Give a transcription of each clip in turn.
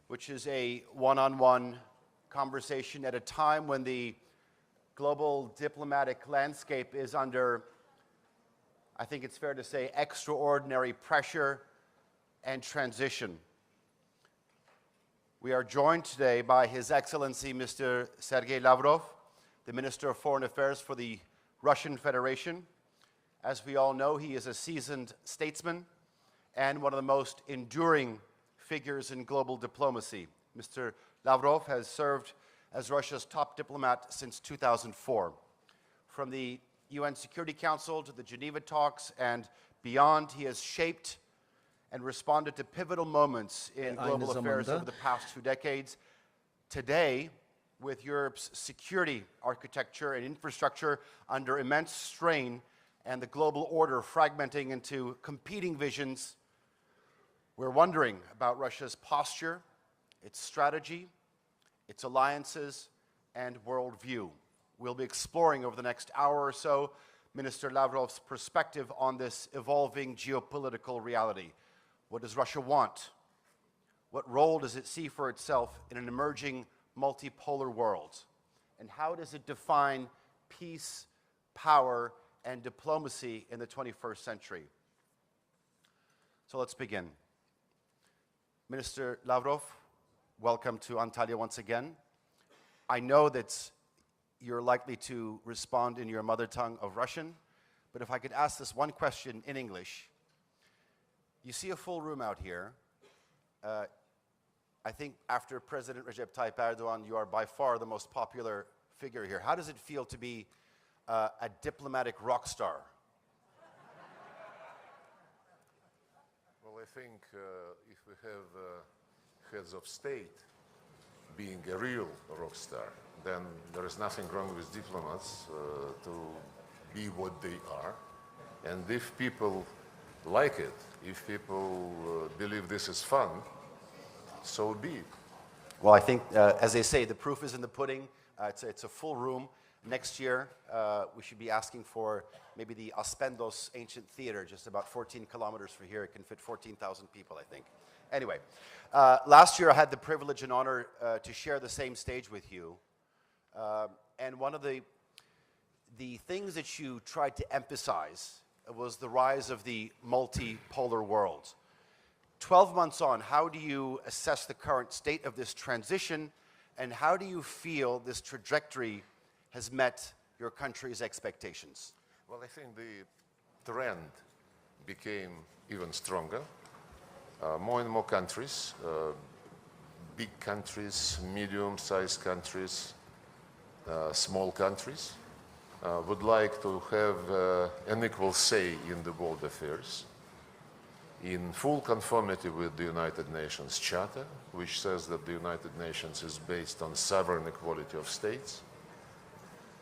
which is a one-on-one conversation at a time when the global diplomatic landscape is under, I think it's fair to say, extraordinary pressure and transition. We are joined today by His Excellency Mr. Sergey Lavrov, the Minister of Foreign Affairs for the Russian Federation. As we all know, he is a seasoned statesman and one of the most enduring figures in global diplomacy. Mr. Lavrov has served as Russia's top diplomat since 2004. From the UN Security Council to the Geneva talks and beyond, he has shaped and responded to pivotal moments in global affairs over the past 2 decades. Today, with Europe's security architecture and infrastructure under immense strain and the global order fragmenting into competing visions, we're wondering about Russia's posture, its strategy, its alliances, and worldview. We'll be exploring over the next hour or so Minister Lavrov's perspective on this evolving geopolitical reality. What does Russia want? What role does it see for itself in an emerging multipolar world? And how does it define peace, power, and diplomacy in the 21st century? So let's begin. Minister Lavrov, welcome to Antalya once again. I know that you're likely to respond in your mother tongue of Russian, but if I could ask this one question in English. You see a full room out here. I think after President Recep Tayyip Erdogan, you are by far the most popular figure here. How does it feel to be a diplomatic rock star? Well, I think if we have heads of state being a real rock star, then there is nothing wrong with diplomats to be what they are. And if people like it, if people believe this is fun, so be it. Well, I think, as they say, the proof is in the pudding. It's a full room. Next year, we should be asking for maybe the Aspendos Ancient Theater, just about 14 kilometers from here. It can fit 14,000 people, I think. Anyway, last year I had the privilege and honor to share the same stage with you. And one of the things that you tried to emphasize was the rise of the multipolar world. 12 months on, how do you assess the current state of this transition, and how do you feel this trajectory has met your country's expectations? Well, I think the trend became even stronger. More and more countries, big countries, medium-sized countries, small countries, would like to have an equal say in the world affairs, in full conformity with the United Nations Charter, which says that the United Nations is based on sovereign equality of states.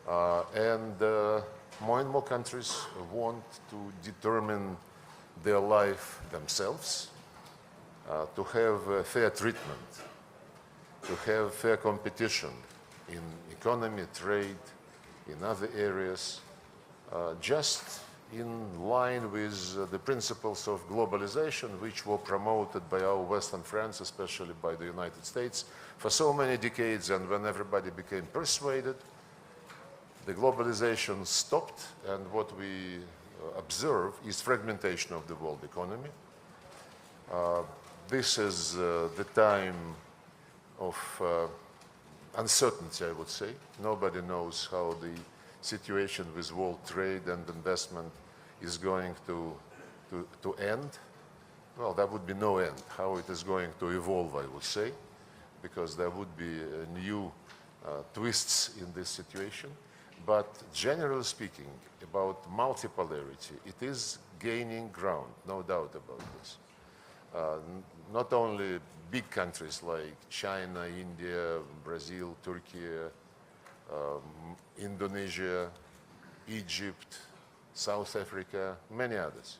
And more countries want to determine their life themselves, to have fair treatment, to have fair competition in economy, trade, in other areas, just in line with the principles of globalization, which were promoted by our Western friends, especially by the United States, for so many decades. And when everybody became persuaded, the globalization stopped, and what we observe is fragmentation of the world economy. This is the time of uncertainty, I would say. Nobody knows how the situation with world trade and investment is going to end. Well, there would be no end. How it is going to evolve, I would say, because there would be new twists in this situation. But generally speaking, about multipolarity, it is gaining ground, no doubt about this. Not only big countries like China, India, Brazil, Turkey, Indonesia, Egypt, South Africa, many others,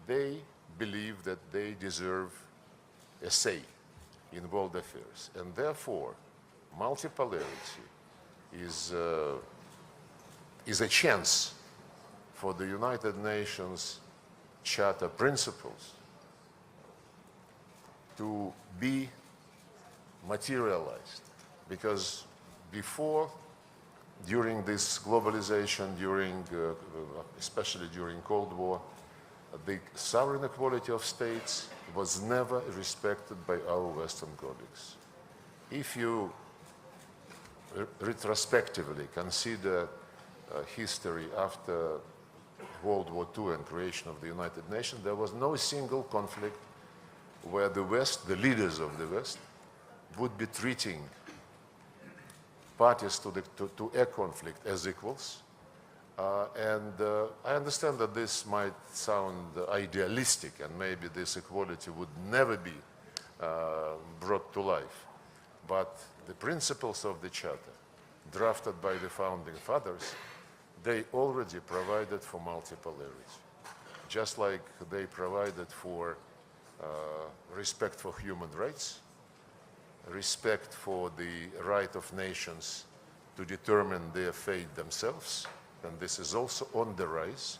they believe that they deserve a say in world affairs. And therefore, multipolarity is a chance for the United Nations Charter principles to be materialized. Because before, during this globalization, especially during Cold War, the sovereign equality of states was never respected by our Western colleagues. If you retrospectively consider history after World War II and creation of the United Nations, there was no single conflict where the West, the leaders of the West, would be treating parties to a conflict as equals. I understand that this might sound idealistic and maybe this equality would never be brought to life. But the principles of the Charter, drafted by the founding fathers, they already provided for multipolarity. Just like they provided for respect for human rights, respect for the right of nations to determine their fate themselves, and this is also on the rise.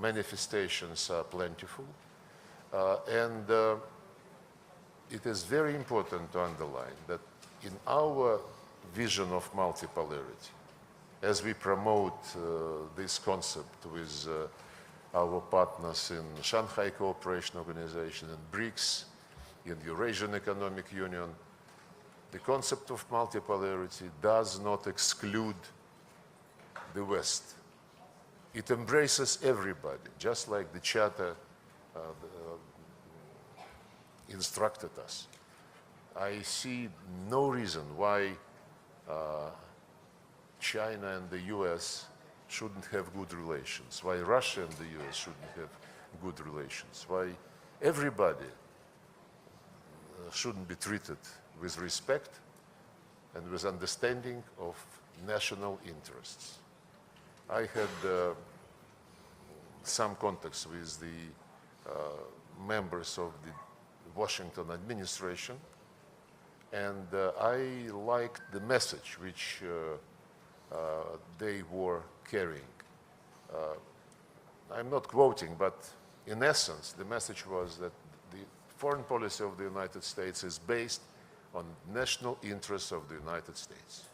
Manifestations are plentiful. It is very important to underline that in our vision of multipolarity, as we promote this concept with our partners in Shanghai Cooperation Organization, in BRICS, in Eurasian Economic Union, the concept of multipolarity does not exclude the West. It embraces everybody, just like the Charter instructed us. I see no reason why China and the US shouldn't have good relations, why Russia and the US shouldn't have good relations, why everybody shouldn't be treated with respect and with understanding of national interests. I had some contacts with the members of the Washington administration, and I liked the message which they were carrying. I'm not quoting, but in essence, the message was that the foreign policy of the United States is based on national interests of the United States.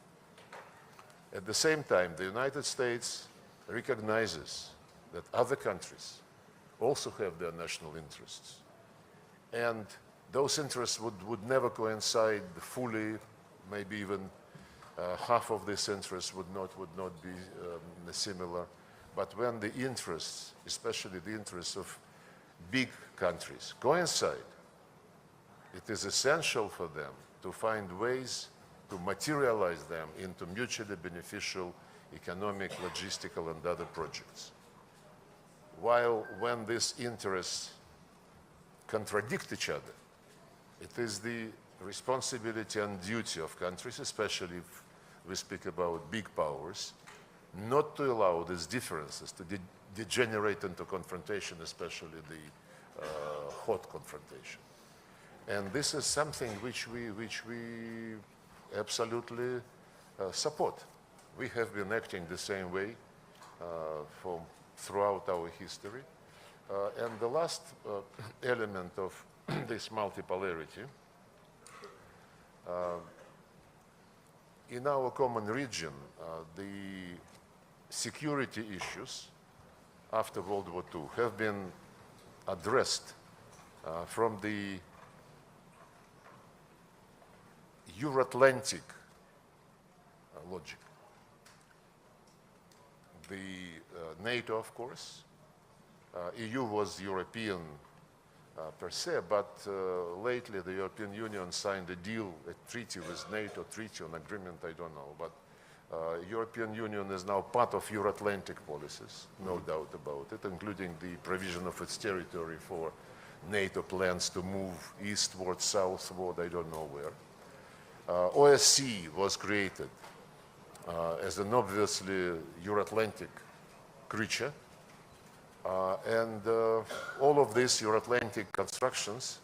At the same time, the United States recognizes that other countries also have their national interests. And those interests would never coincide fully, maybe even half of these interests would not be similar. But when the interests, especially the interests of big countries, coincide, it is essential for them to find ways to materialize them into mutually beneficial economic, logistical, and other projects. While when these interests contradict each other, it is the responsibility and duty of countries, especially if we speak about big powers, not to allow these differences to degenerate into confrontation, especially the hot confrontation. And this is something which we absolutely support. We have been acting the same way throughout our history. And the last element of this multipolarity, in our common region, the security issues after World War II have been addressed from the Euro-Atlantic logic. The NATO, of course, EU was European per se, but lately the European Union signed a deal, a treaty with NATO, treaty on agreement, I don't know, but European Union is now part of Euro-Atlantic policies, no doubt about it, including the provision of its territory for NATO plans to move eastward, southward, I don't know where. OSCE was created as an obviously Euro-Atlantic creature, and all of these Euro-Atlantic constructions,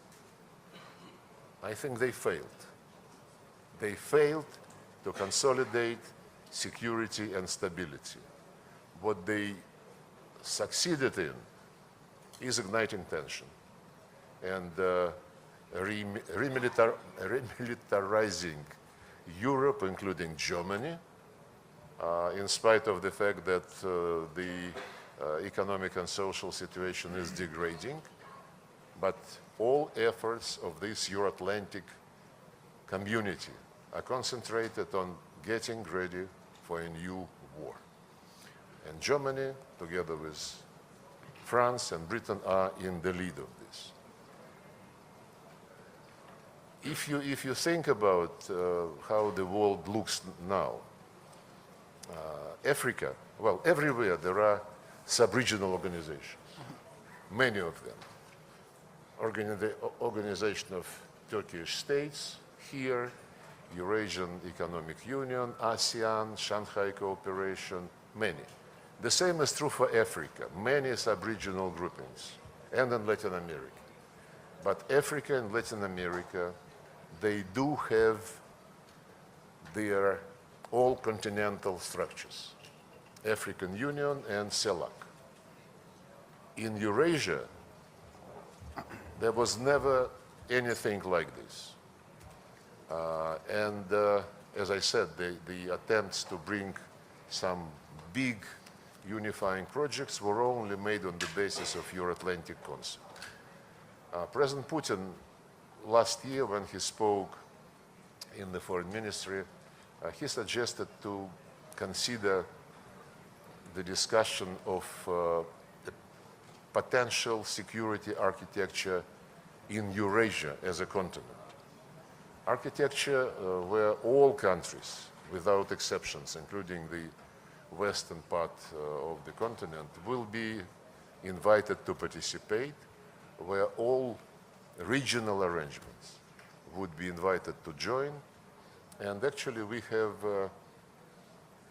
I think they failed. They failed to consolidate security and stability. What they succeeded in is igniting tension. And remilitarizing Europe, including Germany, in spite of the fact that the economic and social situation is degrading. But all efforts of this Euro-Atlantic community are concentrated on getting ready for a new war. And Germany, together with France and Britain, are in the lead of this. If you think about how the world looks now, Africa, well, everywhere there are sub-regional organizations, many of them. Organization of Turkish states here, Eurasian Economic Union, ASEAN, Shanghai Cooperation, many. The same is true for Africa, many sub-regional groupings, and in Latin America. But Africa and Latin America, they do have their all-continental structures, African Union and CELAC. In Eurasia, there was never anything like this. As I said, the attempts to bring some big unifying projects were only made on the basis of Euro-Atlantic concept. President Putin, last year when he spoke in the foreign ministry, he suggested to consider the discussion of the potential security architecture in Eurasia as a continent. Architecture where all countries, without exceptions, including the western part of the continent, will be invited to participate, where all regional arrangements would be invited to join. And actually we have,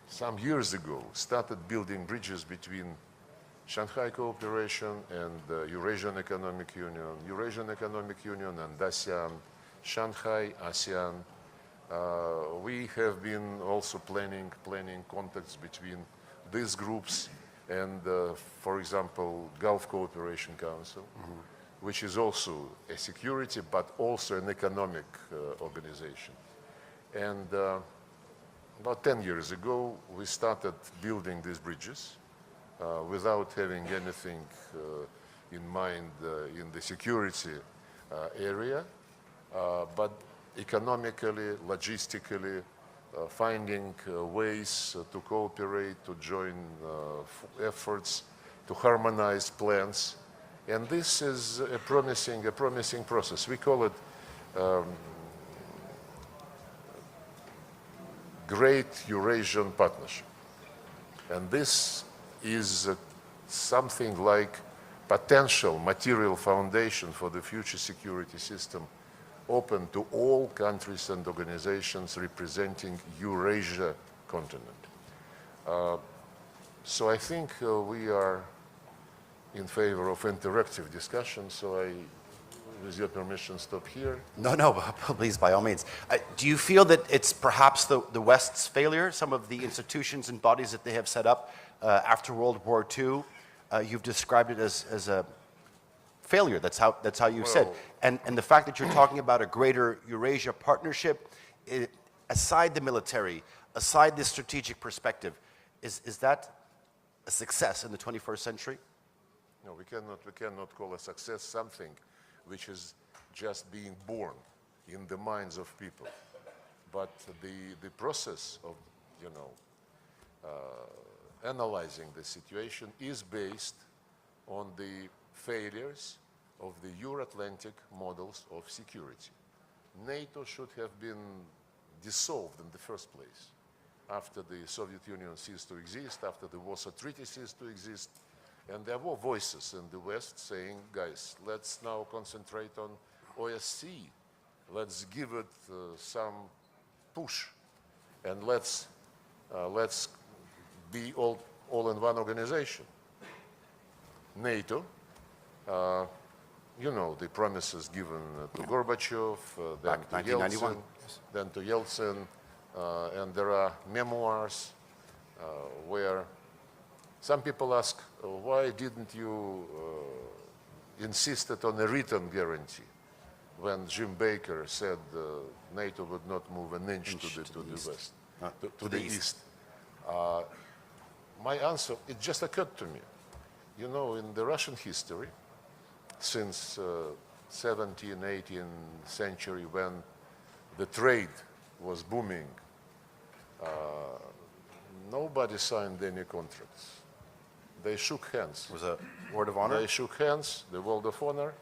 some years ago, started building bridges between Shanghai Cooperation and Eurasian Economic Union and ASEAN, Shanghai, ASEAN. We have been also planning contacts between these groups and, for example, Gulf Cooperation Council, which is also a security but also an economic organization. And about 10 years ago, we started building these bridges without having anything in mind in the security area, but economically, logistically, finding ways to cooperate, to join efforts, to harmonize plans. And this is a promising process. We call it Great Eurasian Partnership. And this is something like potential material foundation for the future security system, open to all countries and organizations representing Eurasia continent. So I think we are in favor of interactive discussion, so I, with your permission, stop here. No, please, by all means. Do you feel that it's perhaps the West's failure, some of the institutions and bodies that they have set up after World War II? You've described it as a failure. That's how you've said. And the fact that you're talking about a greater Eurasia partnership, aside the military, aside this strategic perspective, is that a success in the 21st century? No, we cannot call a success something which is just being born in the minds of people. But the process of, analyzing the situation is based on the failures of the Euro-Atlantic models of security. NATO should have been dissolved in the first place after the Soviet Union ceased to exist, after the Warsaw Treaty ceased to exist. And there were voices in the West saying, guys, let's now concentrate on OSCE. Let's give it some push. And let's be all in one organization. NATO, the promises given to Gorbachev, then to Yeltsin, and there are memoirs where some people ask, why didn't you insist on a written guarantee? when Jim Baker said NATO would not move an inch to the west, to the east. My answer, it just occurred to me. You know, in the Russian history, since 17th, 18th century, when the trade was booming, nobody signed any contracts. They shook hands. It was a word of honor? They shook hands, the word of honor,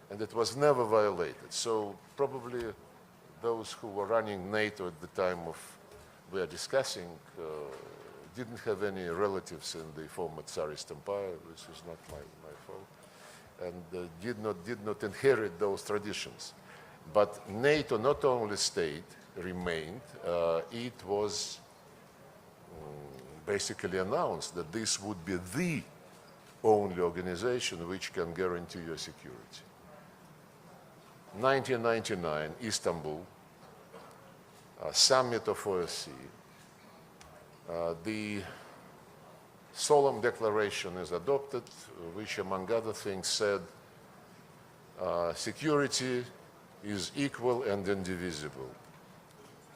and it was never violated. So probably those who were running NATO at the time of we are discussing didn't have any relatives in the former Tsarist Empire, which is not my fault, and did not inherit those traditions. But NATO not only stayed, remained, it was basically announced that this would be the only organization which can guarantee your security. 1999, Istanbul, summit of OSCE, the solemn declaration is adopted, which among other things said, security is equal and indivisible.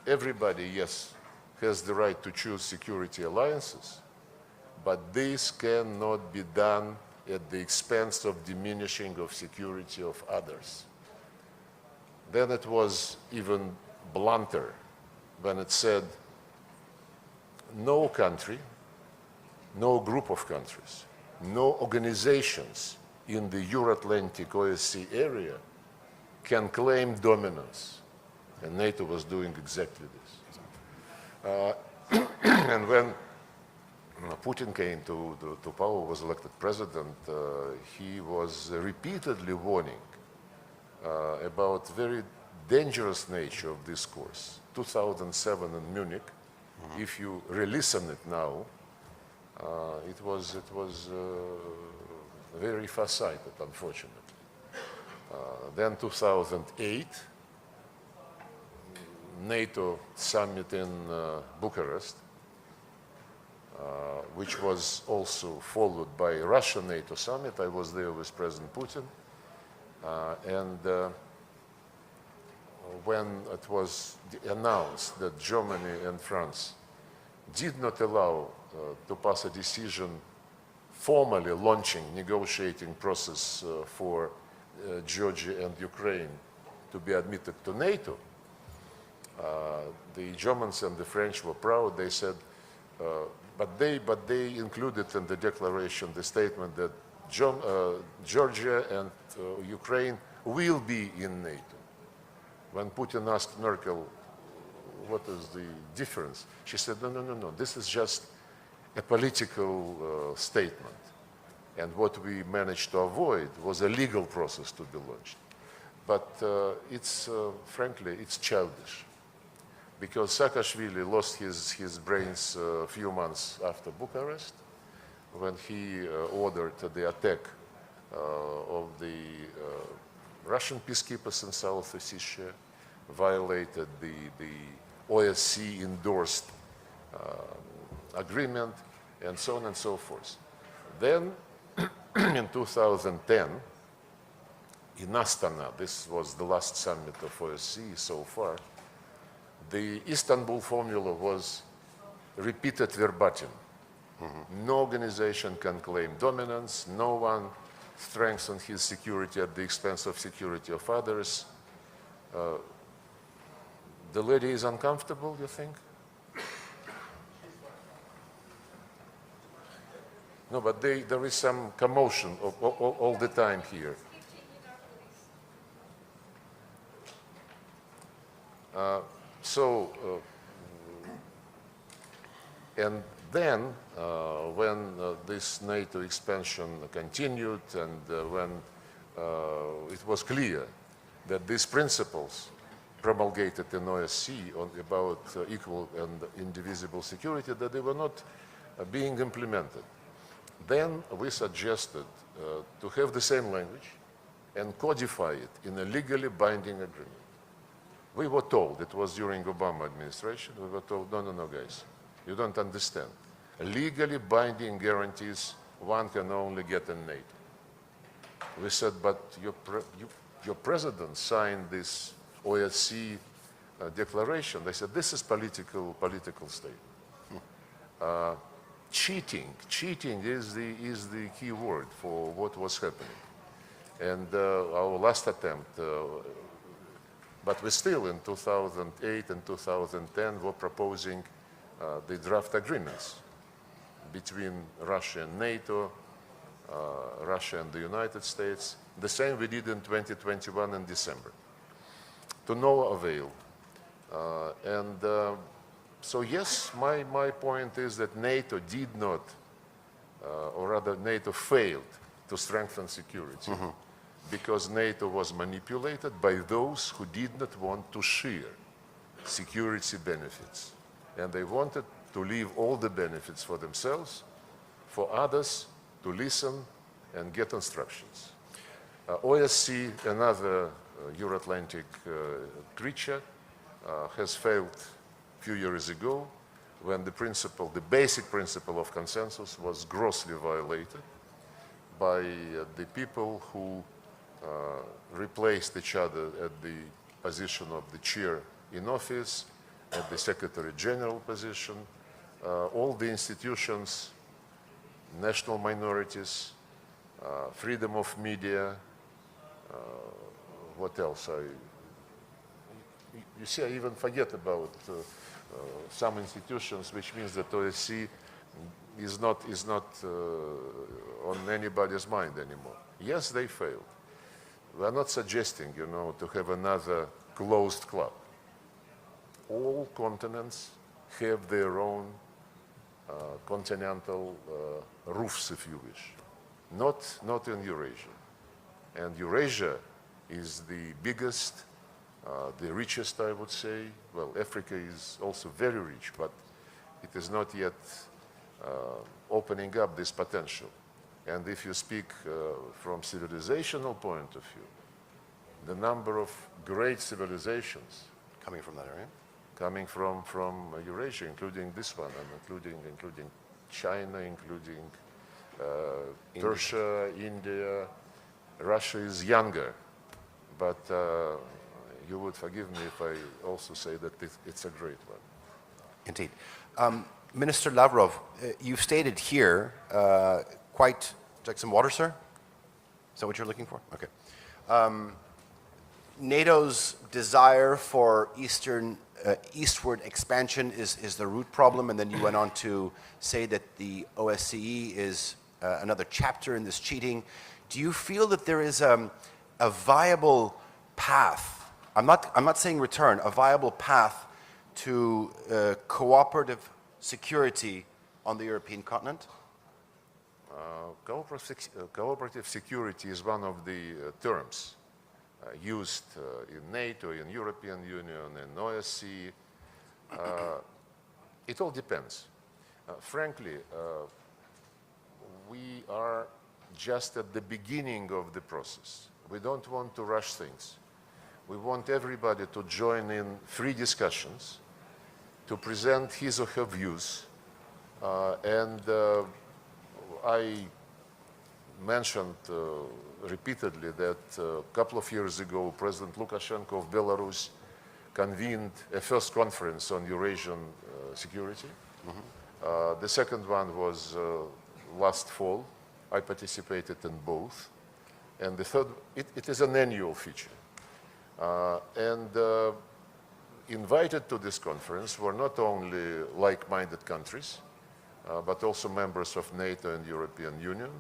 Everybody, yes, has the right to choose security alliances, but this cannot be done at the expense of diminishing of security of others. Then it was even blunter when it said no country, no group of countries, no organizations in the Euro-Atlantic OSCE area can claim dominance. And NATO was doing exactly this. And when Putin came to power, was elected president, he was repeatedly warning about very dangerous nature of this course. 2007 in Munich, if you re-listen it now, it was very far-sighted, unfortunately. Then 2008, NATO summit in Bucharest, which was also followed by a Russian NATO summit. I was there with President Putin. And when it was announced that Germany and France did not allow to pass a decision formally launching negotiating process for Georgia and Ukraine to be admitted to NATO, the Germans and the French were proud. They said, but they included in the declaration the statement that Georgia and Ukraine will be in NATO. When Putin asked Merkel, what is the difference? She said, no, this is just a political statement. And what we managed to avoid was a legal process to be launched. But frankly, it's childish. Because Saakashvili lost his brains a few months after Bucharest, when he ordered the attack of the Russian peacekeepers in South Ossetia, violated the OSCE-endorsed agreement, and so on and so forth. Then, in 2010, in Astana, this was the last summit of OSCE so far, the Istanbul formula was repeated verbatim. No organization can claim dominance, no one strengthen his security at the expense of security of others. The lady is uncomfortable, you think? No, but there is some commotion all the time here. And then when this NATO expansion continued and when it was clear that these principles promulgated in OSCE about equal and indivisible security, that they were not being implemented, then we suggested to have the same language and codify it in a legally binding agreement. We were told, it was during Obama administration, we were told, no, guys, you don't understand. Legally binding guarantees one can only get in NATO. We said, but your president signed this OSCE declaration. They said, this is political statement. Cheating is the key word for what was happening. And our last attempt, but we still in 2008 and 2010 were proposing the draft agreements between Russia and NATO, Russia and the United States. The same we did in 2021 in December. To no avail. So yes, my point is that NATO did not, or rather NATO failed to strengthen security because NATO was manipulated by those who did not want to share security benefits. And they wanted to leave all the benefits for themselves, for others to listen and get instructions. OSCE, another Euro-Atlantic creature, has failed a few years ago when the basic principle of consensus was grossly violated by the people who replaced each other at the position of the chair in office, at the Secretary General position, all the institutions, national minorities, freedom of media, what else? You see, I even forget about some institutions, which means that OSCE is not on anybody's mind anymore. Yes, they failed. We are not suggesting, to have another closed club. All continents have their own continental roofs, if you wish. Not in Eurasia. And Eurasia is the biggest, the richest, I would say. Well, Africa is also very rich, but it is not yet opening up this potential. And if you speak from civilizational point of view, the number of great civilizations Coming from that area? coming from Eurasia, including this one, and including China, including Persia, India. Russia is younger, but you would forgive me if I also say that it's a great one. Indeed. Minister Lavrov, you've stated here quite... Would you like some water, sir? Is that what you're looking for? Okay. NATO's desire for eastward expansion is the root problem, and then you went on to say that the OSCE is another chapter in this cheating. Do you feel that there is a viable path, I'm not saying return, a viable path to cooperative security on the European continent? Cooperative security is one of the terms used in NATO, in European Union, in OSCE. It all depends. Frankly, we are just at the beginning of the process. We don't want to rush things. We want everybody to join in free discussions, to present his or her views, and I mentioned repeatedly that a couple of years ago, President Lukashenko of Belarus convened a first conference on Eurasian security. The second one was last fall. I participated in both. And the third, it is an annual feature. Invited to this conference were not only like-minded countries, but also members of NATO and European Union,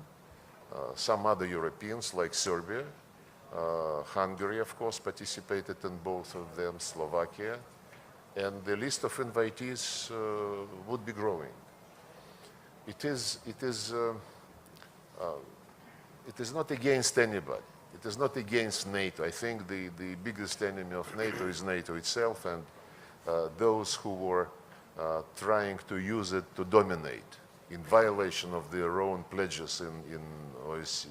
some other Europeans like Serbia, Hungary, of course, participated in both of them, Slovakia, and the list of invitees would be growing. It is not against anybody. It is not against NATO. I think the biggest enemy of NATO is NATO itself and those who were trying to use it to dominate in violation of their own pledges in OSCE.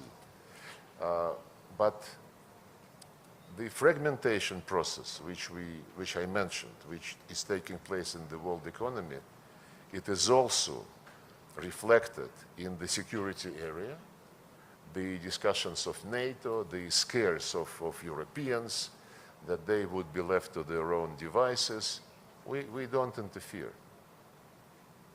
But the fragmentation process, which I mentioned, which is taking place in the world economy, it is also reflected in the security area, the discussions of NATO, the scares of Europeans, that they would be left to their own devices. We don't interfere.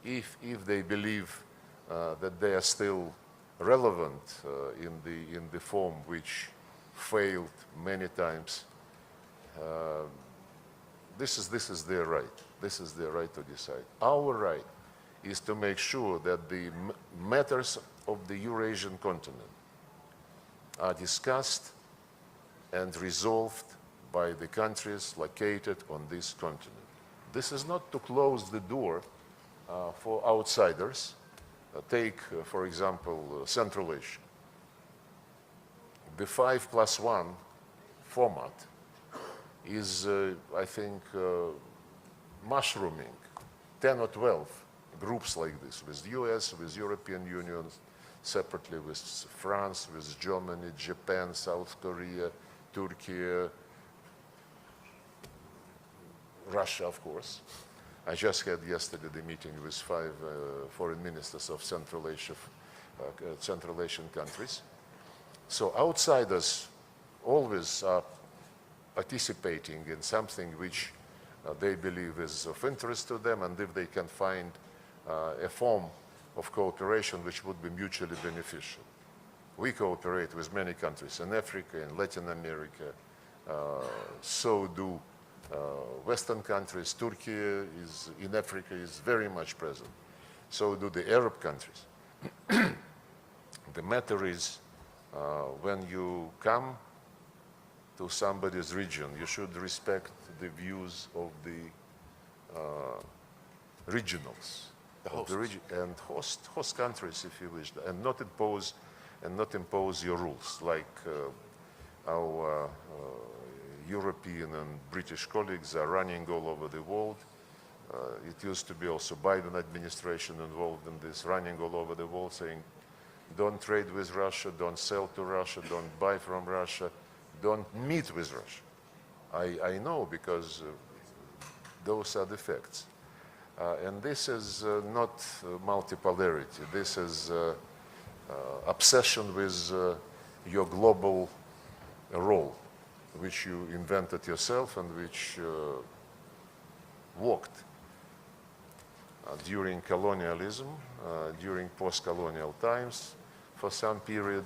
If they believe that they are still relevant in the form which failed many times, this is their right. This is their right to decide. Our right is to make sure that the matters of the Eurasian continent are discussed and resolved by the countries located on this continent. This is not to close the door for outsiders. Take, for example, Central Asia. The 5+1 format is, I think, mushrooming 10 or 12 groups like this, with the US, with European Union, separately with France, with Germany, Japan, South Korea, Turkey, Russia, of course. I just had yesterday the meeting with 5 foreign ministers of Central Asian countries. So outsiders always are participating in something which they believe is of interest to them, and if they can find a form of cooperation which would be mutually beneficial. We cooperate with many countries in Africa, in Latin America, so do Western countries. Turkey in Africa is very much present. So do the Arab countries. The matter is, when you come to somebody's region, you should respect the views of the regionals, and host countries, if you wish, and not impose your rules, like our European and British colleagues are running all over the world. It used to be also Biden administration involved in this, running all over the world, saying, don't trade with Russia, don't sell to Russia, don't buy from Russia, don't meet with Russia. I know, because those are the facts. And this is not multipolarity. This is obsession with your global role, which you invented yourself and which worked during colonialism, during post-colonial times for some period.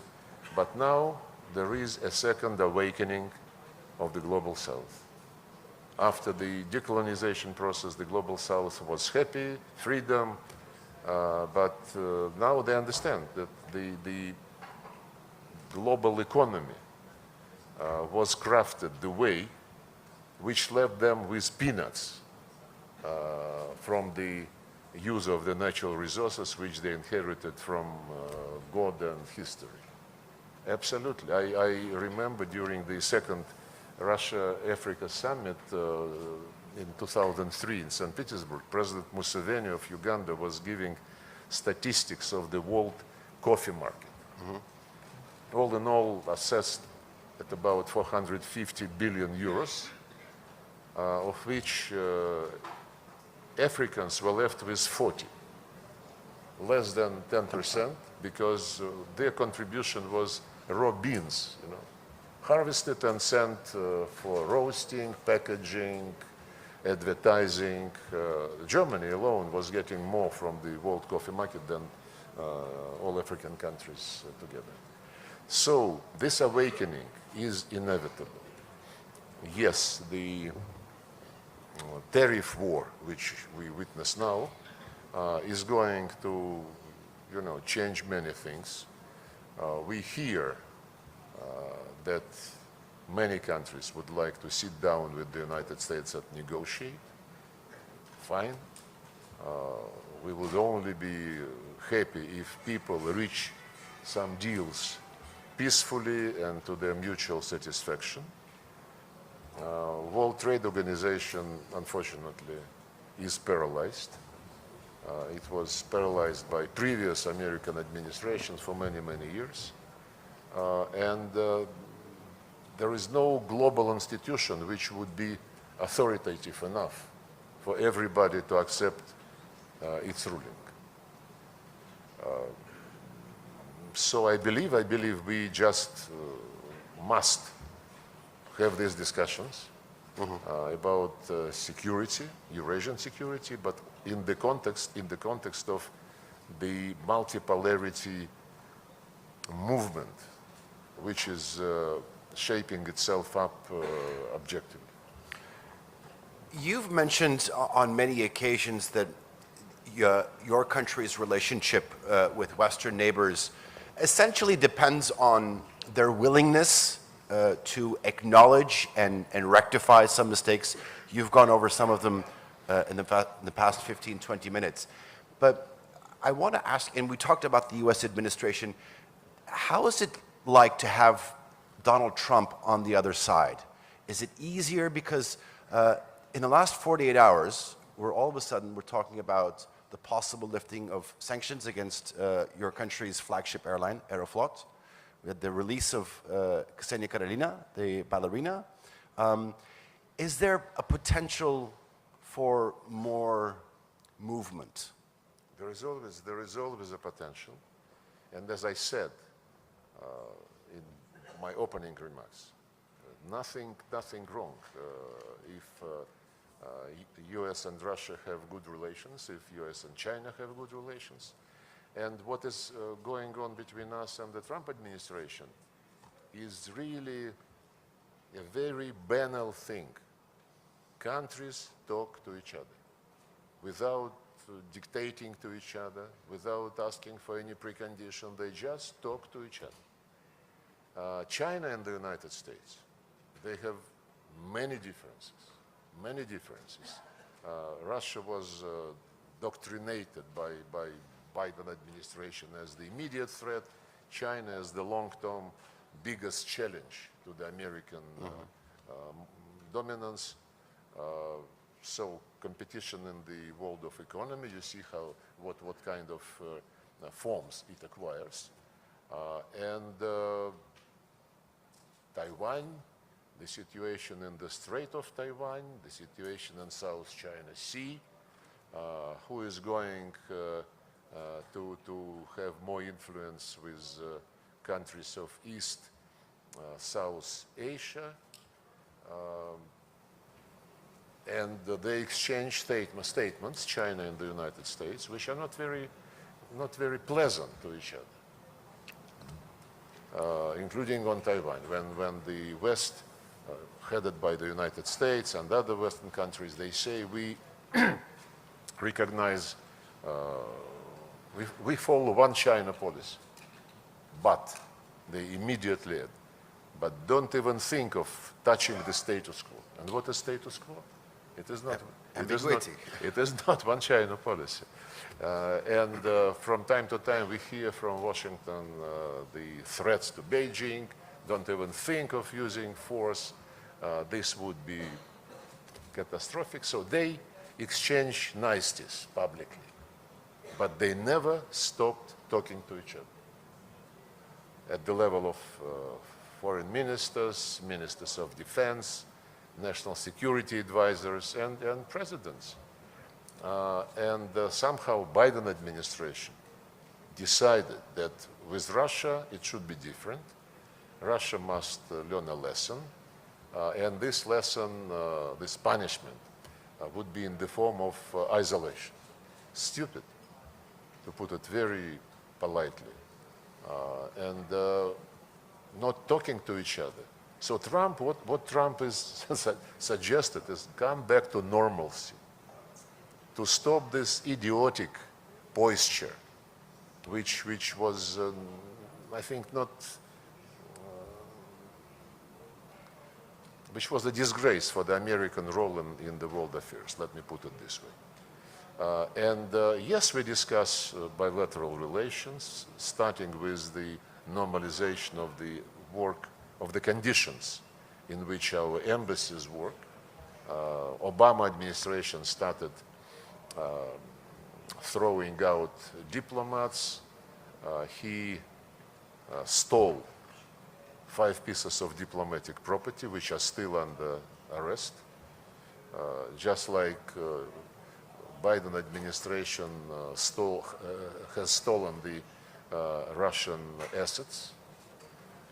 But now there is a second awakening of the Global South. After the decolonization process, the Global South was happy, freedom, but now they understand that the global economy was crafted the way which left them with peanuts from the use of the natural resources which they inherited from God and history. Absolutely. I remember during the second Russia-Africa summit in 2003 in St. Petersburg, President Museveni of Uganda was giving statistics of the world coffee market. Mm-hmm. All in all, assessed at about 450 billion euros, of which Africans were left with 40, less than 10%, because their contribution was raw beans, harvested and sent for roasting, packaging, advertising. Germany alone was getting more from the world coffee market than all African countries together. So this awakening is inevitable. Yes, the tariff war, which we witness now, is going to, change many things. We hear that many countries would like to sit down with the United States and negotiate. Fine. We would only be happy if people reach some deals peacefully and to their mutual satisfaction. World Trade Organization, unfortunately, is paralyzed. It was paralyzed by previous American administrations for many, many years. And there is no global institution which would be authoritative enough for everybody to accept its ruling. So I believe we just must have these discussions about security, Eurasian security, but in the context of the multipolarity movement, which is shaping itself up objectively. You've mentioned on many occasions that your country's relationship with Western neighbors essentially depends on their willingness to acknowledge and rectify some mistakes. You've gone over some of them in the past 15, 20 minutes. But I want to ask, and we talked about the US administration, how is it like to have Donald Trump on the other side? Is it easier because in the last 48 hours, all of a sudden we're talking about the possible lifting of sanctions against your country's flagship airline, Aeroflot. We had the release of Ksenia Karelina, the ballerina. Is there a potential for more movement? There is always a potential. And as I said in my opening remarks, nothing wrong if US and Russia have good relations, if US and China have good relations. And what is going on between us and the Trump administration is really a very banal thing. Countries talk to each other without dictating to each other, without asking for any precondition. They just talk to each other. China and the United States, they have many differences. Russia was doctrinated by Biden administration as the immediate threat, China as the long-term biggest challenge to the American dominance. So competition in the world of economy, you see what kind of forms it acquires. And Taiwan, the situation in the Strait of Taiwan, the situation in South China Sea, who is going to have more influence with countries of East, South Asia, and they exchange statements, China and the United States, which are not very pleasant to each other, including on Taiwan, when the West, headed by the United States and other Western countries, they say we recognize, we follow one China policy, but they immediately add, but don't even think of touching the status quo. And what is status quo? It is not. It is not one China policy. And from time to time we hear from Washington the threats to Beijing, don't even think of using force. This would be catastrophic. So they exchange niceties publicly, but they never stopped talking to each other at the level of foreign ministers, ministers of defense, national security advisors, and presidents. And somehow Biden administration decided that with Russia it should be different. Russia must learn a lesson. And this lesson, this punishment, would be in the form of isolation. Stupid, to put it very politely. And not talking to each other. So Trump, what Trump is suggested is come back to normalcy, to stop this idiotic posture, which was, I think, not, which was a disgrace for the American role in the world affairs, let me put it this way. And yes, we discuss bilateral relations, starting with the normalization of the work, of the conditions in which our embassies work. Obama administration started throwing out diplomats. He stole 5 pieces of diplomatic property, which are still under arrest. Just like Biden administration has stolen the Russian assets,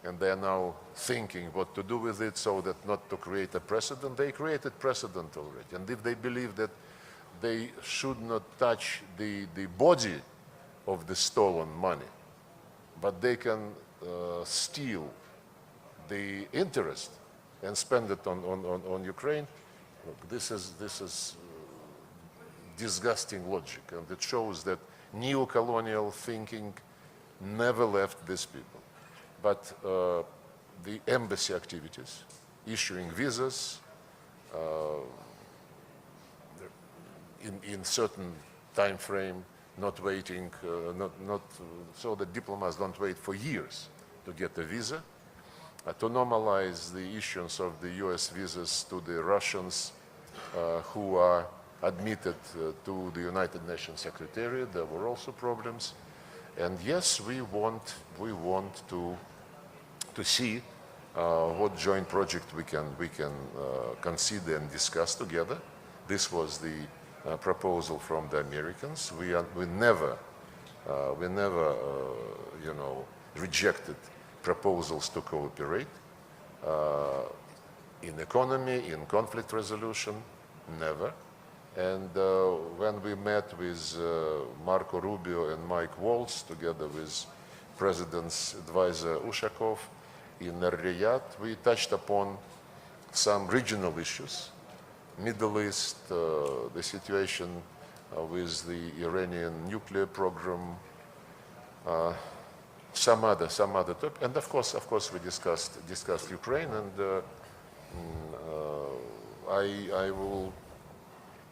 and they are now thinking what to do with it so that not to create a precedent. They created precedent already, and if they believe that they should not touch the body of the stolen money, but they can steal the interest and spend it on Ukraine, look, this is disgusting logic, and it shows that neo-colonial thinking never left these people. But the embassy activities, issuing visas in certain time frame, not waiting, so that diplomats don't wait for years to get a visa, to normalize the issuance of the US visas to the Russians who are admitted to the United Nations Secretariat. There were also problems. And yes, we want to see what joint project we can consider and discuss together. This was the proposal from the Americans. We never rejected proposals to cooperate in economy, in conflict resolution, never. And when we met with Marco Rubio and Mike Waltz, together with President's advisor Ushakov in Riyadh, we touched upon some regional issues, Middle East, the situation with the Iranian nuclear program, some other topics, and of course we discussed Ukraine, and I will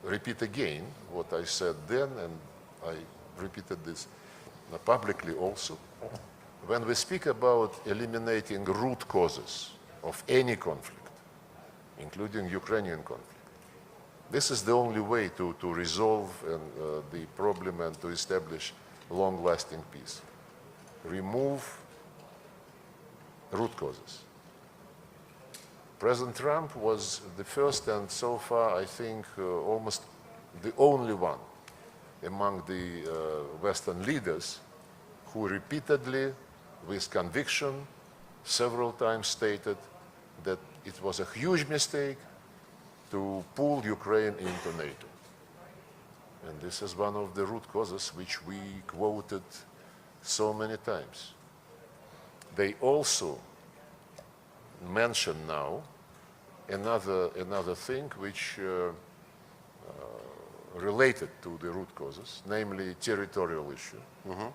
repeat again what I said then, and I repeated this publicly also. When we speak about eliminating root causes of any conflict, including Ukrainian conflict, this is the only way to resolve the problem and to establish long-lasting peace. Remove root causes. President Trump was the first and so far, I think, almost the only one among the Western leaders who repeatedly, with conviction, several times stated that it was a huge mistake to pull Ukraine into NATO. And this is one of the root causes which we quoted so many times. They also mention now another thing which related to the root causes, namely territorial issue. Mm-hmm.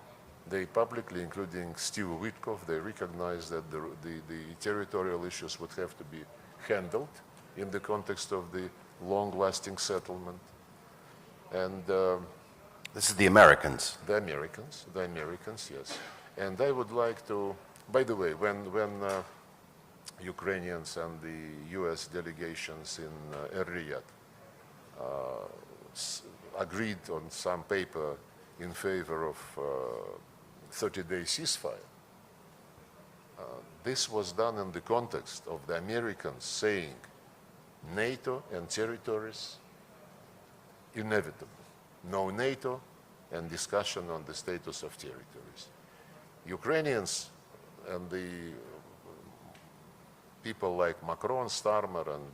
They publicly, including Steve Witkoff, they recognize that the territorial issues would have to be handled in the context of the long-lasting settlement. And this is the Americans. The Americans, yes. And I would like to, by the way, when Ukrainians and the US delegations in Riyadh agreed on some paper in favor of 30-day ceasefire, this was done in the context of the Americans saying NATO and territories inevitable. No NATO and discussion on the status of territories. Ukrainians and the people like Macron, Starmer, and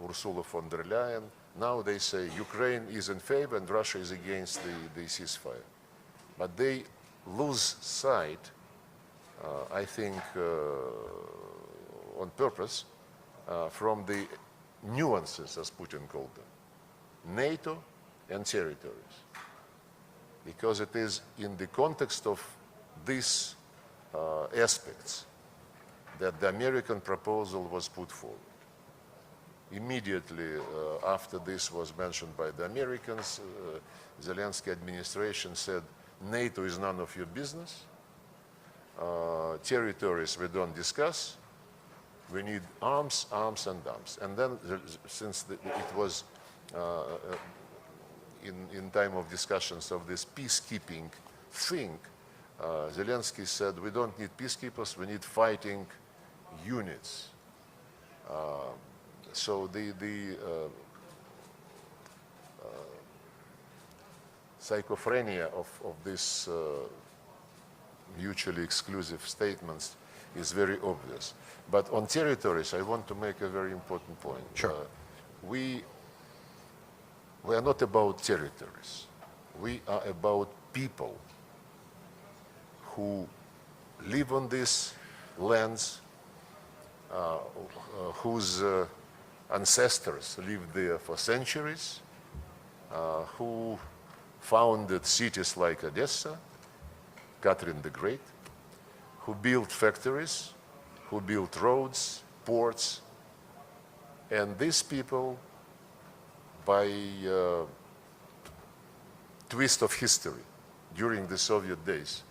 Ursula von der Leyen, now they say Ukraine is in favor and Russia is against the ceasefire. But they lose sight, I think, on purpose, from the nuances, as Putin called them, NATO and territories. Because it is in the context of these aspects that the American proposal was put forward. Immediately after this was mentioned by the Americans, Zelensky administration said, NATO is none of your business. Territories we don't discuss. We need arms, arms, and arms. And then, since it was in time of discussions of this peacekeeping thing, Zelensky said, we don't need peacekeepers, we need fighting units. So the schizophrenia of this mutually exclusive statements is very obvious. But on territories, I want to make a very important point. Sure. We are not about territories. We are about people who live on these lands, whose ancestors lived there for centuries, who founded cities like Odessa, Catherine the Great, who built factories, who built roads, ports, and these people, by twist of history during the Soviet days,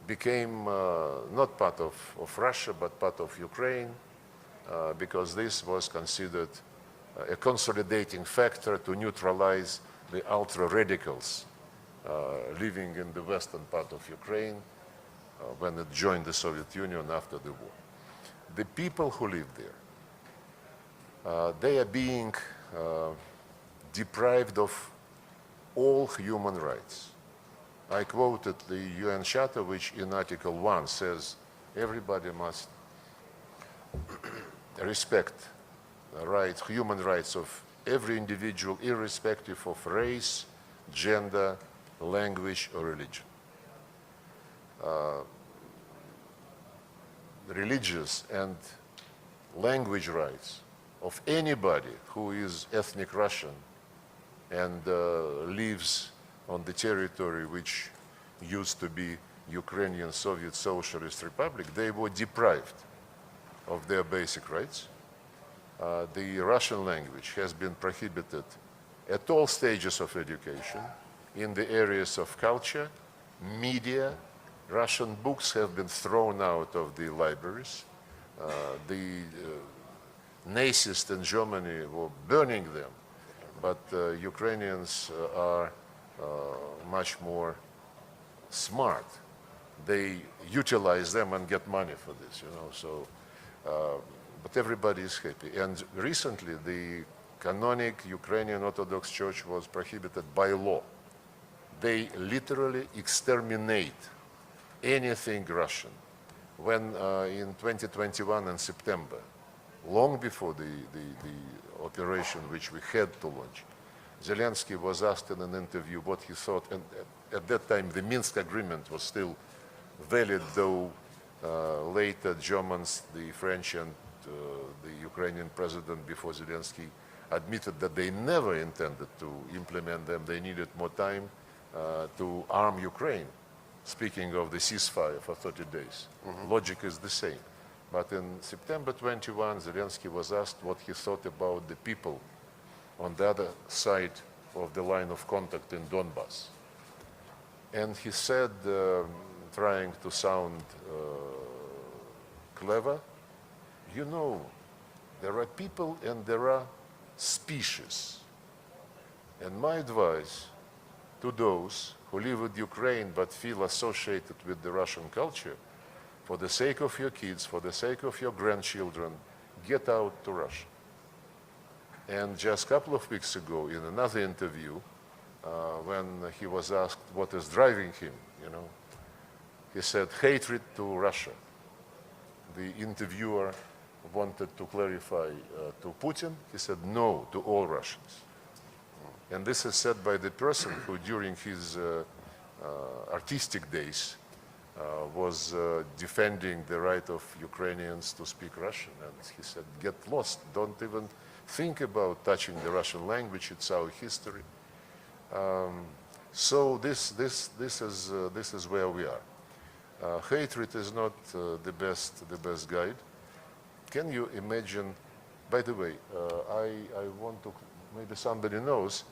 became not part of Russia, but part of Ukraine, because this was considered a consolidating factor to neutralize the ultra-radicals living in the western part of Ukraine when it joined the Soviet Union after the war. The people who live there, they are being deprived of all human rights. I quoted the UN Charter, which in Article 1 says everybody must respect the rights, human rights of every individual, irrespective of race, gender, language, or religion. Religious and language rights of anybody who is ethnic Russian and lives on the territory which used to be Ukrainian Soviet Socialist Republic, they were deprived of their basic rights. The Russian language has been prohibited at all stages of education, in the areas of culture, media. Russian books have been thrown out of the libraries. The Nazis in Germany were burning them, but Ukrainians are much more smart. They utilize them and get money for this, you know. So, but everybody is happy. And recently, the canonic Ukrainian Orthodox Church was prohibited by law. They literally exterminate anything Russian. When in 2021 in September, long before the operation which we had to launch, Zelensky was asked in an interview what he thought, and at that time the Minsk agreement was still valid, though later Germans, the French and the Ukrainian president before Zelensky admitted that they never intended to implement them. They needed more time to arm Ukraine. Speaking of the ceasefire for 30 days. Logic is the same. But in September 21, Zelensky was asked what he thought about the people on the other side of the line of contact in Donbass. And he said, trying to sound clever, you know, there are people and there are species. And my advice to those who live with Ukraine but feel associated with the Russian culture, for the sake of your kids, for the sake of your grandchildren, get out to Russia. And just a couple of weeks ago, in another interview, when he was asked what is driving him, you know, he said, hatred to Russia. The interviewer wanted to clarify to Putin. He said, no, to all Russians. And this is said by the person who, during his artistic days, was defending the right of Ukrainians to speak Russian. And he said, get lost. Don't even think about touching the Russian language. It's our history. So this is where we are. Hatred is not the best guide. Can you imagine? By the way, I want to. Maybe somebody knows.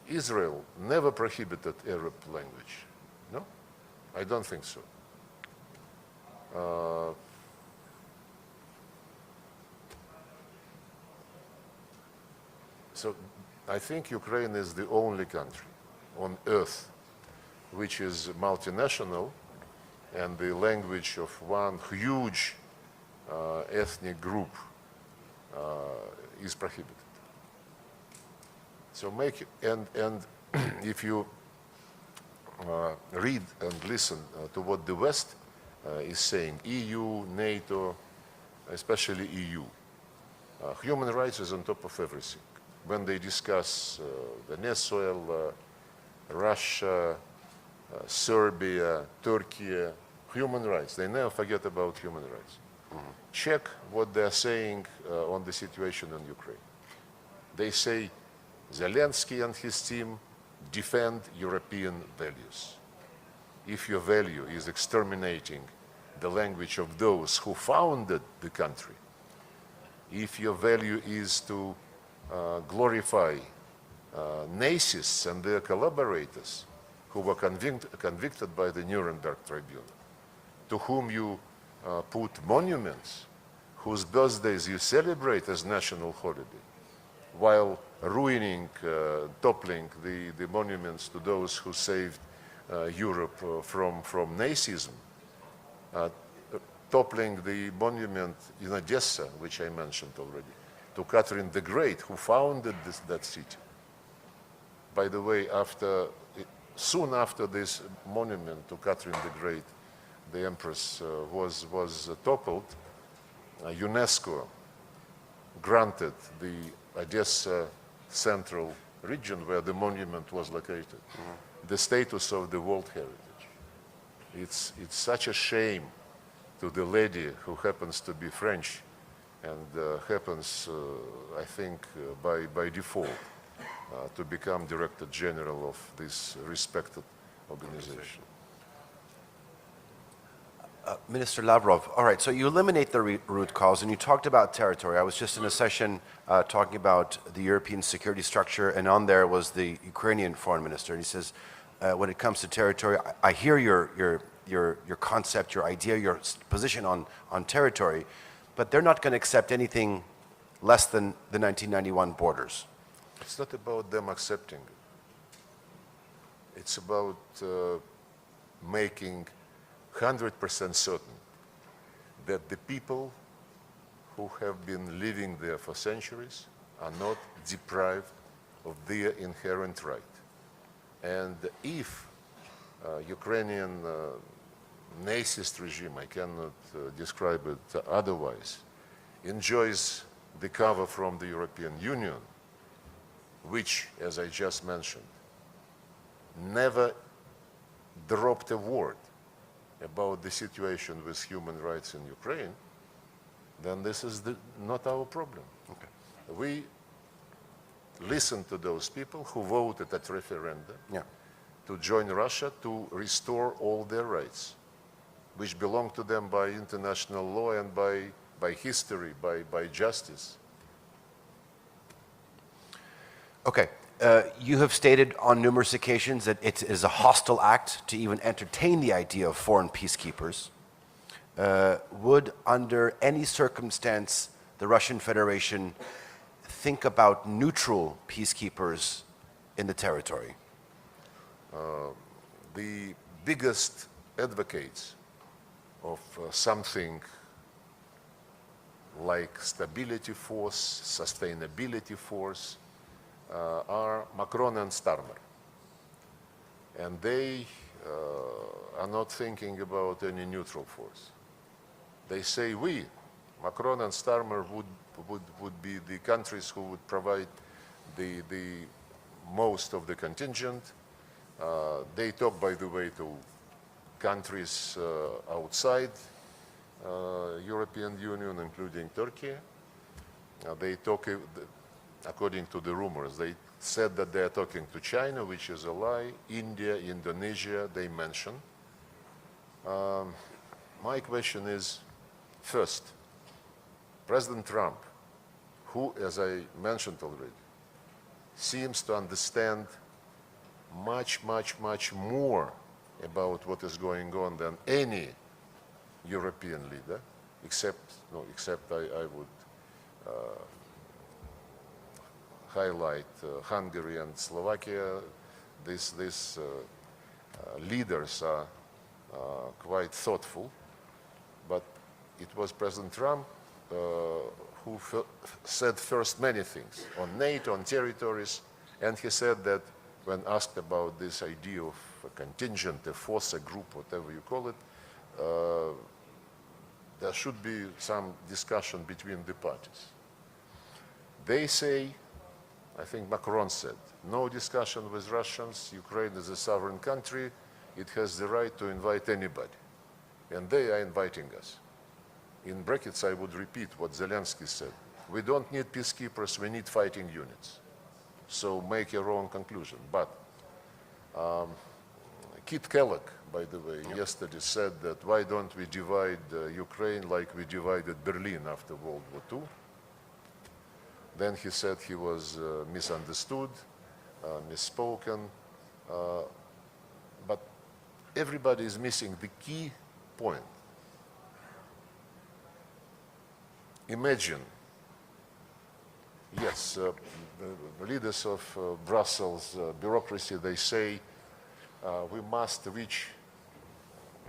Israel never prohibited Arab language. No, I don't think so. So I think Ukraine is the only country on earth which is multinational and the language of one huge ethnic group is prohibited. So make, and if you read and listen to what the West is saying, EU, NATO, especially EU. Human rights is on top of everything. When they discuss Venezuela, Russia, Serbia, Turkey, human rights, they never forget about human rights. Check what they're saying on the situation in Ukraine. They say Zelensky and his team defend European values. If your value is exterminating the language of those who founded the country, if your value is to glorify Nazis and their collaborators who were convicted by the Nuremberg Tribunal, to whom you put monuments, whose birthdays you celebrate as national holiday, while ruining, toppling the monuments to those who saved Europe from Nazism, toppling the monument in Odessa, which I mentioned already, to Catherine the Great, who founded that city. By the way, soon after this monument to Catherine the Great, the Empress was toppled, UNESCO granted the Odessa central region where the monument was located the status of the World Heritage. It's such a shame to the lady who happens to be French and happens, I think, by default to become Director General of this respected organization. Minister Lavrov, all right, so you eliminate the root cause, and you talked about territory. I was just in a session talking about the European security structure, and on there was the Ukrainian foreign minister, and he says, when it comes to territory, I hear your concept, your idea, your position on territory, but they're not going to accept anything less than the 1991 borders. It's not about them accepting it. It's about making 100% certain that the people who have been living there for centuries are not deprived of their inherent right. And if Ukrainian Nazist regime, I cannot describe it otherwise, enjoys the cover from the European Union, which, as I just mentioned, never dropped a word about the situation with human rights in Ukraine, then this is not our problem. Okay. We listen to those people who voted at referendum to join Russia to restore all their rights, which belong to them by international law and by history, by justice. Okay. You have stated on numerous occasions that it is a hostile act to even entertain the idea of foreign peacekeepers. Would, under any circumstance, the Russian Federation think about neutral peacekeepers in the territory? The biggest advocates of something like stability force, sustainability force, are Macron and Starmer. And they are not thinking about any neutral force. They say we, Macron and Starmer, would be the countries who would provide the most of the contingent. They talk, by the way, to countries outside European Union, including Turkey. They talk, according to the rumors, they said that they are talking to China, which is a lie. India, Indonesia, they mention. My question is, first, President Trump, who, as I mentioned already, seems to understand much, much, much more about what is going on than any European leader, except I would highlight Hungary and Slovakia. These leaders are quite thoughtful, but it was President Trump who said first many things on NATO, on territories, and he said that when asked about this idea of a contingent, a force, a group, whatever you call it, there should be some discussion between the parties. They say, I think Macron said, no discussion with Russians, Ukraine is a sovereign country, it has the right to invite anybody. And they are inviting us. In brackets, I would repeat what Zelensky said. We don't need peacekeepers, we need fighting units. So make your own conclusion. But Kit Kellogg, by the way, yesterday said that why don't we divide Ukraine like we divided Berlin after World War II? Then he said he was misunderstood, misspoken, but everybody is missing the key point. Imagine, yes, the leaders of Brussels bureaucracy, they say we must reach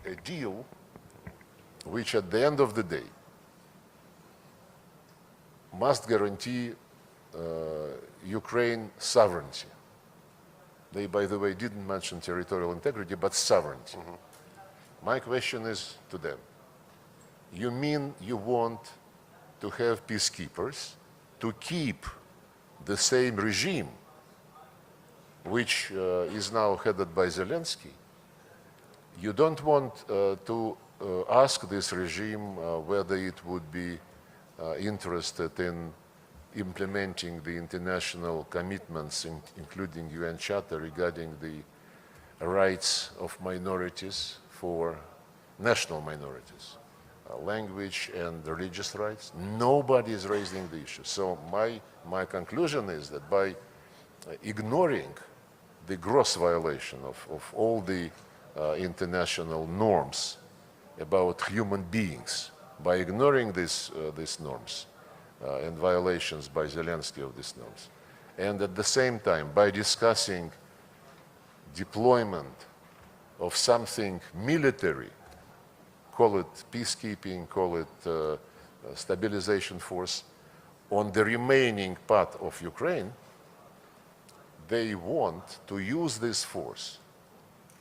a deal which at the end of the day must guarantee Ukraine sovereignty. They, by the way, didn't mention territorial integrity, but sovereignty. My question is to them, you mean you want to have peacekeepers to keep the same regime which is now headed by Zelensky? You don't want to ask this regime whether it would be interested in implementing the international commitments, including UN Charter regarding the rights of minorities for national minorities, language and religious rights. Nobody is raising the issue. So my conclusion is that by ignoring the gross violation of all the international norms about human beings, by ignoring these norms and violations by Zelensky of these norms, and at the same time by discussing deployment of something military, call it peacekeeping, call it stabilization force, on the remaining part of Ukraine, they want to use this force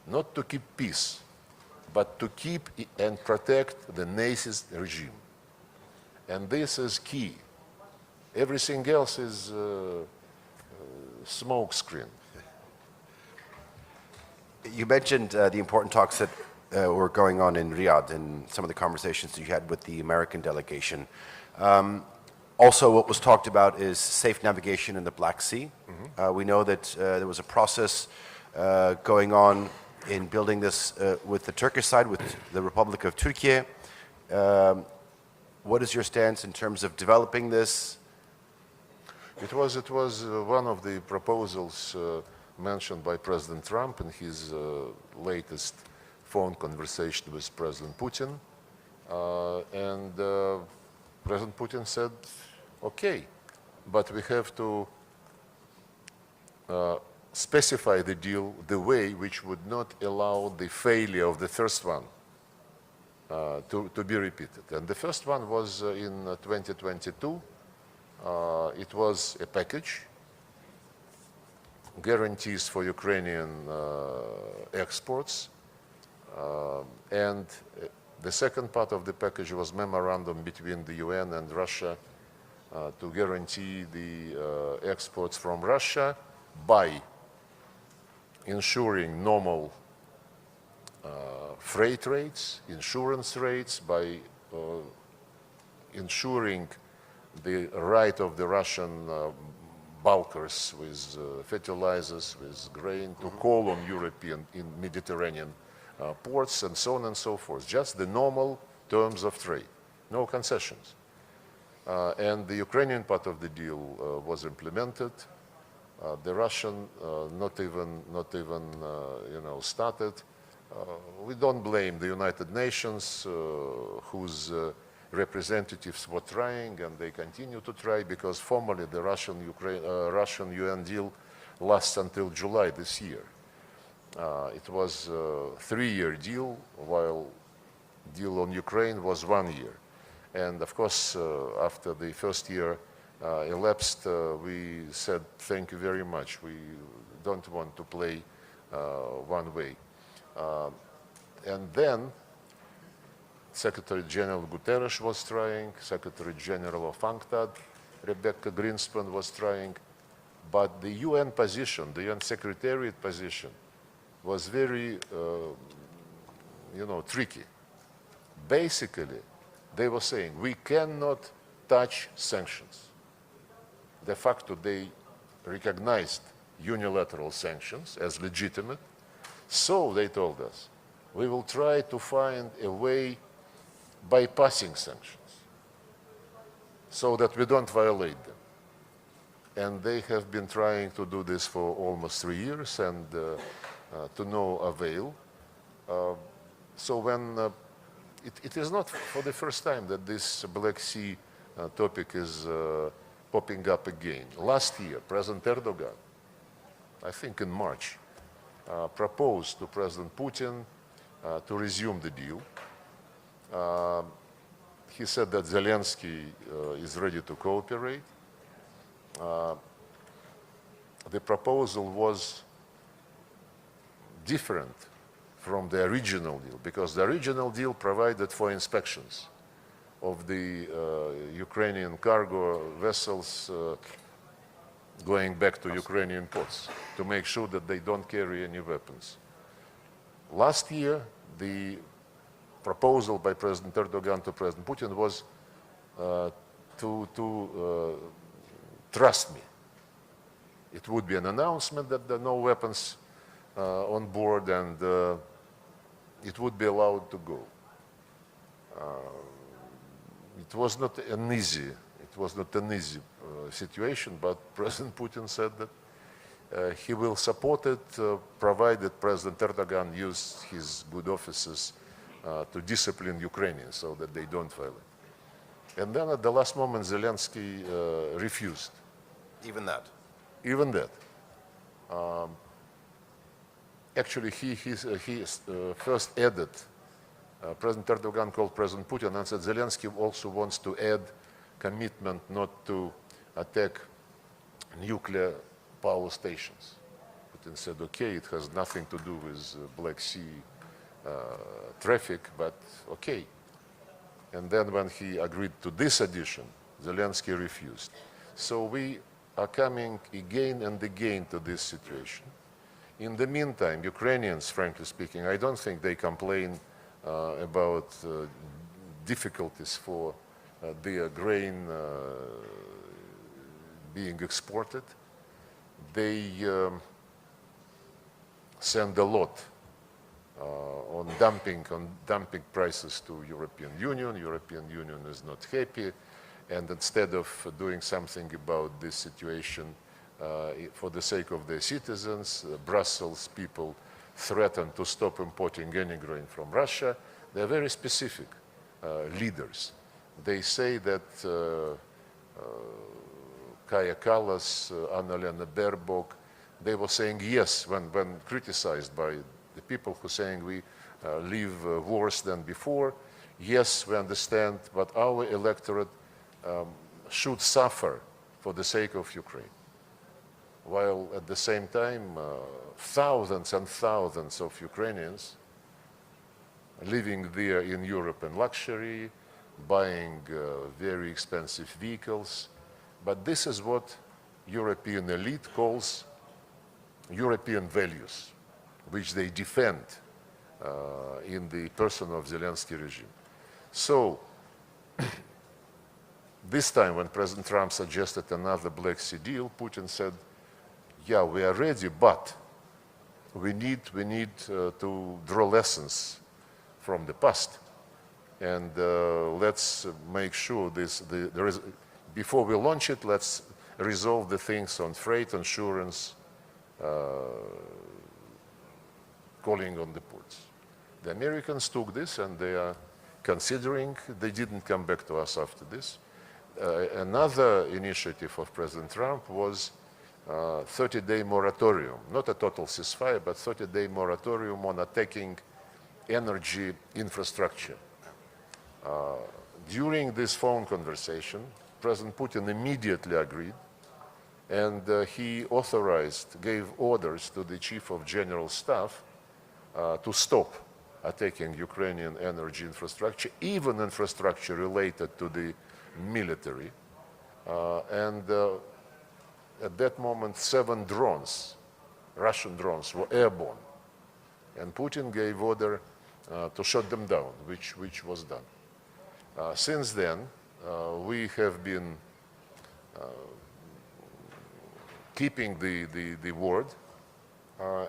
not to keep peace, but to keep and protect the Nazist regime. And this is key. Everything else is smoke screen. You mentioned the important talks that were going on in Riyadh and some of the conversations that you had with the American delegation. Also, what was talked about is safe navigation in the Black Sea. We know that there was a process going on in building this with the Turkish side, with the Republic of Turkey. What is your stance in terms of developing this? It was one of the proposals mentioned by President Trump in his latest phone conversation with President Putin. And President Putin said, okay, but we have to specify the deal the way which would not allow the failure of the first one to be repeated. And the first one was in 2022. It was a package, guarantees for Ukrainian exports, and the second part of the package was memorandum between the UN and Russia to guarantee the exports from Russia by ensuring normal freight rates, insurance rates, by ensuring the right of the Russian bulkers with fertilizers, with grain, to call on European in Mediterranean ports and so on and so forth. Just the normal terms of trade, no concessions. And the Ukrainian part of the deal was implemented. The Russian not even started. We don't blame the United Nations, whose representatives were trying, and they continue to try, because formally the Russian UN deal lasts until July this year. It was a 3-year deal, while deal on Ukraine was 1 year. And of course, after the first year elapsed, we said, thank you very much. We don't want to play one way. And then Secretary General Guterres was trying, Secretary General of UNCTAD, Rebecca Greenspan was trying, but the UN position, the UN Secretariat position, was very, tricky. Basically, they were saying we cannot touch sanctions. De facto, they recognized unilateral sanctions as legitimate. So they told us, we will try to find a way bypassing sanctions so that we don't violate them. And they have been trying to do this for almost 3 years and to no avail. So when it is not for the first time that this Black Sea topic is popping up again. Last year, President Erdogan, I think in March, proposed to President Putin to resume the deal. He said that Zelensky is ready to cooperate. The proposal was different from the original deal because the original deal provided for inspections of the Ukrainian cargo vessels going back to Ukrainian ports to make sure that they don't carry any weapons. Last year, the proposal by President Erdogan to President Putin was to trust me. It would be an announcement that there are no weapons on board and it would be allowed to go. It was not an easy situation, but President Putin said that he will support it, provided President Erdogan used his good offices to discipline Ukrainians so that they don't violate. And then at the last moment, Zelensky refused. Even that? Even that. Actually, he first added, President Erdogan called President Putin and said Zelensky also wants to add commitment not to attack nuclear power stations. Putin said, okay, it has nothing to do with Black Sea traffic, but okay. And then when he agreed to this addition, Zelensky refused. So we are coming again and again to this situation. In the meantime, Ukrainians, frankly speaking, I don't think they complain about difficulties for their grain being exported. They send a lot on dumping prices to European Union. European Union is not happy, and instead of doing something about this situation for the sake of their citizens, Brussels people threaten to stop importing any grain from Russia. They're very specific leaders. They say that Kaja Kallas, Annalena Baerbock, they were saying yes when criticized by the people who are saying we live worse than before. Yes, we understand, but our electorate should suffer for the sake of Ukraine. While at the same time, thousands and thousands of Ukrainians living there in Europe in luxury, buying very expensive vehicles. But this is what European elite calls European values, which they defend in the person of Zelensky regime. So this time when President Trump suggested another Black Sea deal, Putin said, yeah, we are ready, but we need to draw lessons from the past. And let's make sure before we launch it, let's resolve the things on freight, insurance, calling on the ports. The Americans took this and they are considering, they didn't come back to us after this. Another initiative of President Trump was 30-day moratorium, not a total ceasefire, but 30-day moratorium on attacking energy infrastructure. During this phone conversation, President Putin immediately agreed And he gave orders to the Chief of General Staff to stop attacking Ukrainian energy infrastructure, even infrastructure related to the military. At that moment, 7 drones, Russian drones, were airborne. And Putin gave order to shut them down, which was done. Since then, we have been keeping the word,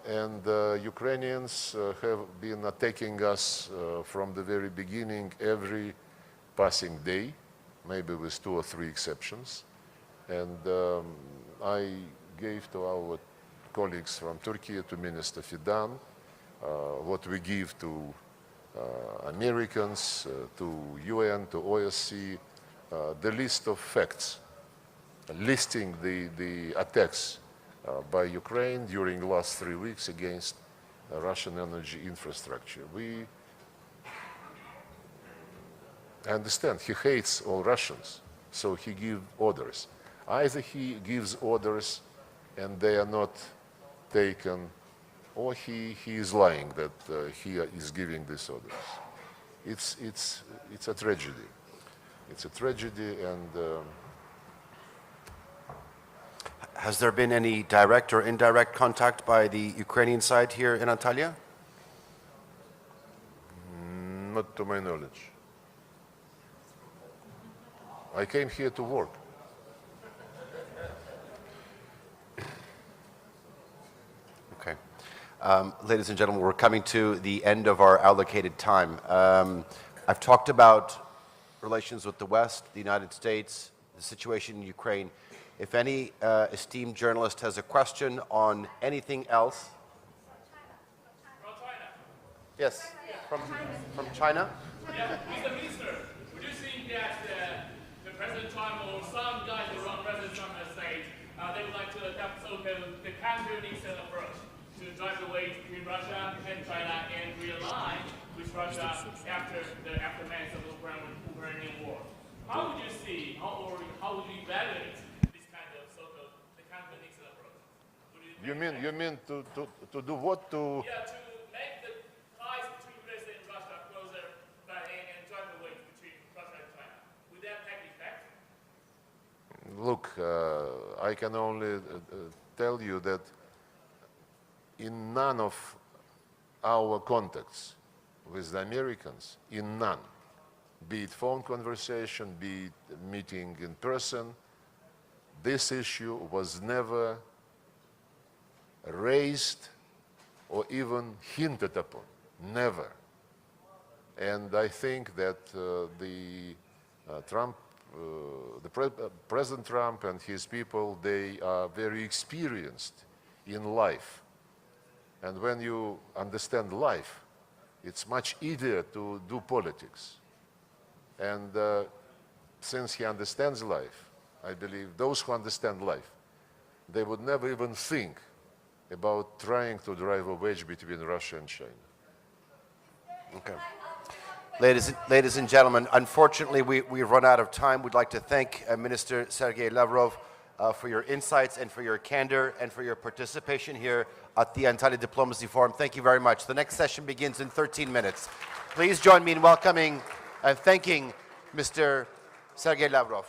and Ukrainians have been attacking us from the very beginning, every passing day, maybe with 2 or 3 exceptions. And I gave to our colleagues from Turkey, to Minister Fidan, what we give to Americans, to UN, to OSCE, the list of facts, listing the attacks by Ukraine during the last 3 weeks against Russian energy infrastructure. I understand he hates all Russians, so he gives orders. Either he gives orders and they are not taken, or he is lying that he is giving these orders. It's a tragedy. It's a tragedy, and has there been any direct or indirect contact by the Ukrainian side here in Antalya? Not to my knowledge. I came here to work. Okay. Ladies and gentlemen, we're coming to the end of our allocated time. I've talked about relations with the West, the United States, the situation in Ukraine. If any esteemed journalist has a question on anything else. From China. Yes, from China. Yeah, Mr. Minister, would you think that the President Trump or some guys around President Trump has said they would like to adopt the counter-Nixon approach to drive the wedge between Russia and China and realign with Russia after the aftermath of the Ukrainian war? How would you see, how would you evaluate this kind of so-called the counter-Nixon approach? You mean to do what? Yeah, to make the ties between USA and Russia closer and drive the wedge between Russia and China. Would that have effect? Look, I can only tell you that in none of our contacts with the Americans, in none, be it phone conversation, be it meeting in person, this issue was never raised or even hinted upon, never. And I think that President Trump and his people, they are very experienced in life. And when you understand life, it's much easier to do politics. And since he understands life, I believe those who understand life, they would never even think about trying to drive a wedge between Russia and China. Okay. Ladies and gentlemen, unfortunately, we've run out of time. We'd like to thank Minister Sergey Lavrov for your insights and for your candor and for your participation here at the Antalya Diplomacy Forum. Thank you very much. The next session begins in 13 minutes. Please join me in welcoming and thanking Mr. Sergey Lavrov.